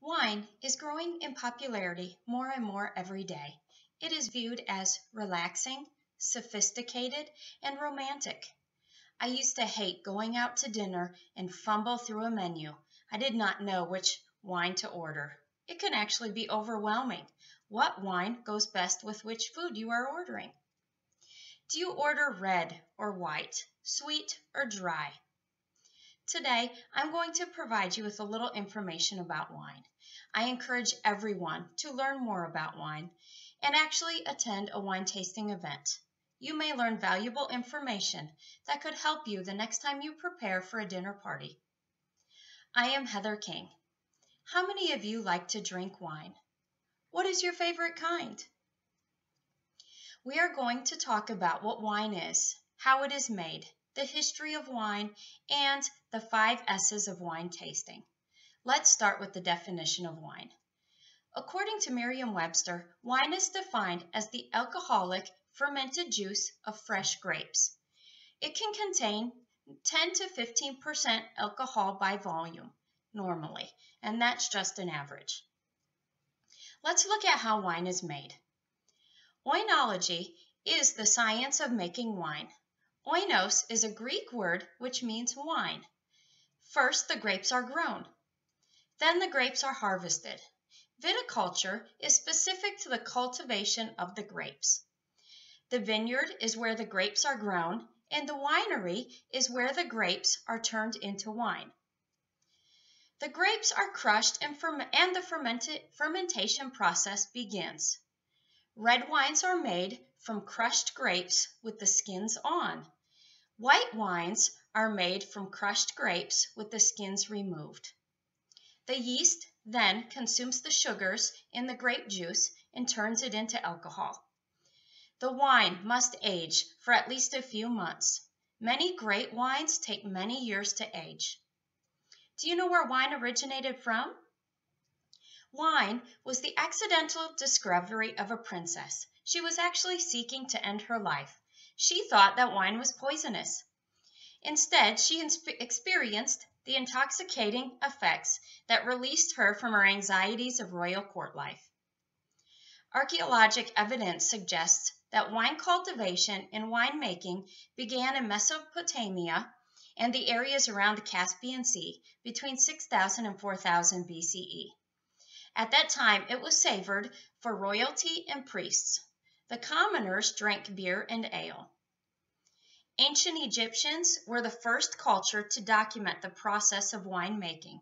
Wine is growing in popularity more and more every day. It is viewed as relaxing, sophisticated, and romantic. I used to hate going out to dinner and fumble through a menu. I did not know which wine to order. It can actually be overwhelming. What wine goes best with which food you are ordering? Do you order red or white, sweet or dry? Today, I'm going to provide you with a little information about wine. I encourage everyone to learn more about wine and actually attend a wine tasting event. You may learn valuable information that could help you the next time you prepare for a dinner party. I am Heather King. How many of you like to drink wine? What is your favorite kind? We are going to talk about what wine is, how it is made, the history of wine, and the 5 S's of wine tasting. Let's start with the definition of wine. According to Merriam-Webster, wine is defined as the alcoholic fermented juice of fresh grapes. It can contain 10 to 15% alcohol by volume normally, and that's just an average. Let's look at how wine is made. Oenology is the science of making wine. Oinos is a Greek word which means wine. First, the grapes are grown. Then the grapes are harvested. Viticulture is specific to the cultivation of the grapes. The vineyard is where the grapes are grown, and the winery is where the grapes are turned into wine. The grapes are crushed and the fermentation process begins. Red wines are made from crushed grapes with the skins on. White wines are made from crushed grapes with the skins removed. The yeast then consumes the sugars in the grape juice and turns it into alcohol. The wine must age for at least a few months. Many great wines take many years to age. Do you know where wine originated from? Wine was the accidental discovery of a princess. She was actually seeking to end her life. She thought that wine was poisonous. Instead, she experienced the intoxicating effects that released her from her anxieties of royal court life. Archaeologic evidence suggests that wine cultivation and winemaking began in Mesopotamia and the areas around the Caspian Sea between 6000 and 4000 BCE. At that time, it was savored for royalty and priests. The commoners drank beer and ale. Ancient Egyptians were the first culture to document the process of winemaking.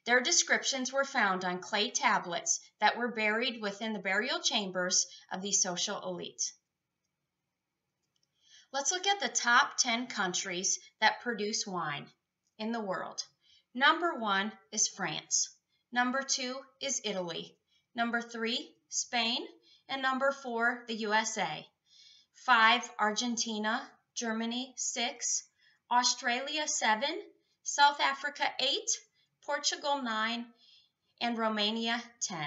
Their descriptions were found on clay tablets that were buried within the burial chambers of the social elite. Let's look at the top 10 countries that produce wine in the world. Number 1 is France. Number 2 is Italy. Number 3, Spain. And number 4, the USA. 5, Argentina. Germany, 6. Australia, 7. South Africa, 8. Portugal, 9. And Romania, 10.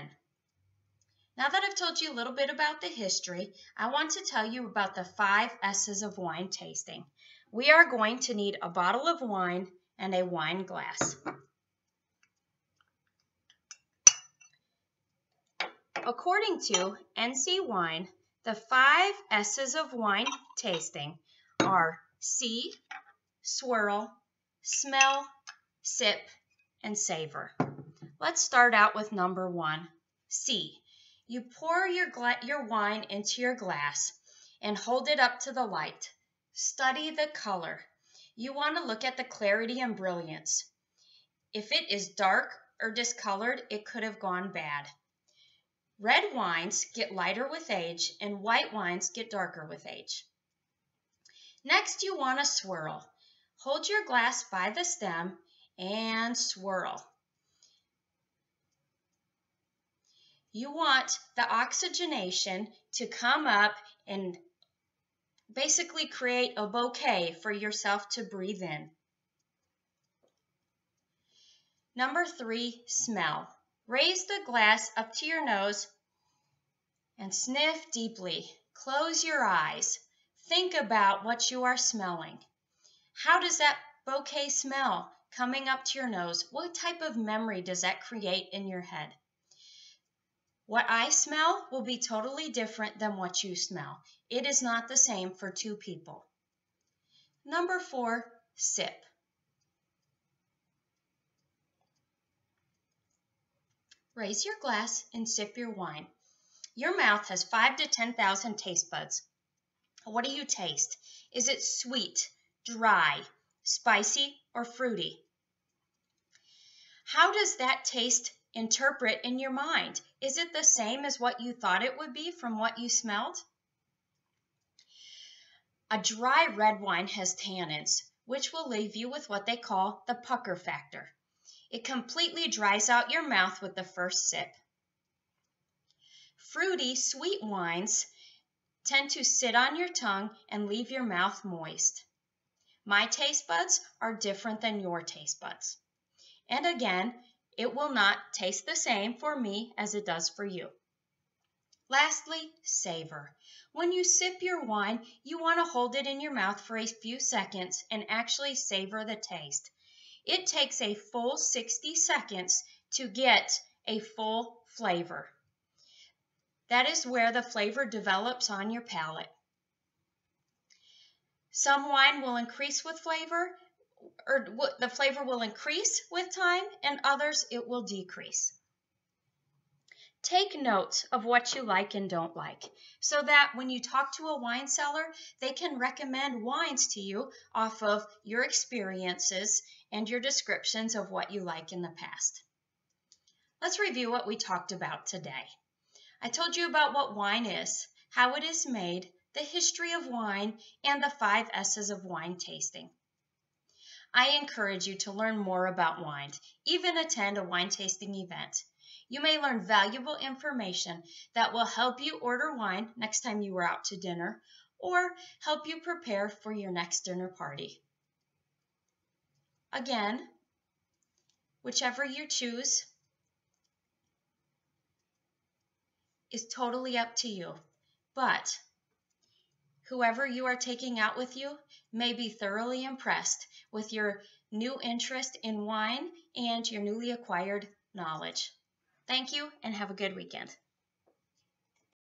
Now that I've told you a little bit about the history, I want to tell you about the 5 S's of wine tasting. We are going to need a bottle of wine and a wine glass. According to NC Wine, the 5 S's of wine tasting are see, swirl, smell, sip, and savor. Let's start out with number 1, see. You pour your wine into your glass and hold it up to the light. Study the color. You want to look at the clarity and brilliance. If it is dark or discolored, it could have gone bad. Red wines get lighter with age, and white wines get darker with age. Next, you want to swirl. Hold your glass by the stem and swirl. You want the oxygenation to come up and basically create a bouquet for yourself to breathe in. Number 3, smell. Raise the glass up to your nose and sniff deeply. Close your eyes. Think about what you are smelling. How does that bouquet smell? coming up to your nose, what type of memory does that create in your head? What I smell will be totally different than what you smell. It is not the same for two people. Number 4, sip. Raise your glass and sip your wine. Your mouth has 5,000 to 10,000 taste buds. What do you taste? Is it sweet, dry, spicy, or fruity? How does that taste interpret in your mind? Is it the same as what you thought it would be from what you smelled? A dry red wine has tannins, which will leave you with what they call the pucker factor. It completely dries out your mouth with the first sip. Fruity, sweet wines tend to sit on your tongue and leave your mouth moist. My taste buds are different than your taste buds. And again, it will not taste the same for me as it does for you. Lastly, savor. When you sip your wine, you want to hold it in your mouth for a few seconds and actually savor the taste. It takes a full 60 seconds to get a full flavor. That is where the flavor develops on your palate. Some wine will increase with flavor, or the flavor will increase with time, and others it will decrease. Take note of what you like and don't like, so that when you talk to a wine seller, they can recommend wines to you off of your experiences and your descriptions of what you like in the past. Let's review what we talked about today. I told you about what wine is, how it is made, the history of wine, and the 5 S's of wine tasting. I encourage you to learn more about wine, even attend a wine tasting event. You may learn valuable information that will help you order wine next time you are out to dinner, or help you prepare for your next dinner party. Again, whichever you choose is totally up to you, but whoever you are taking out with you may be thoroughly impressed with your new interest in wine and your newly acquired knowledge. Thank you and have a good weekend.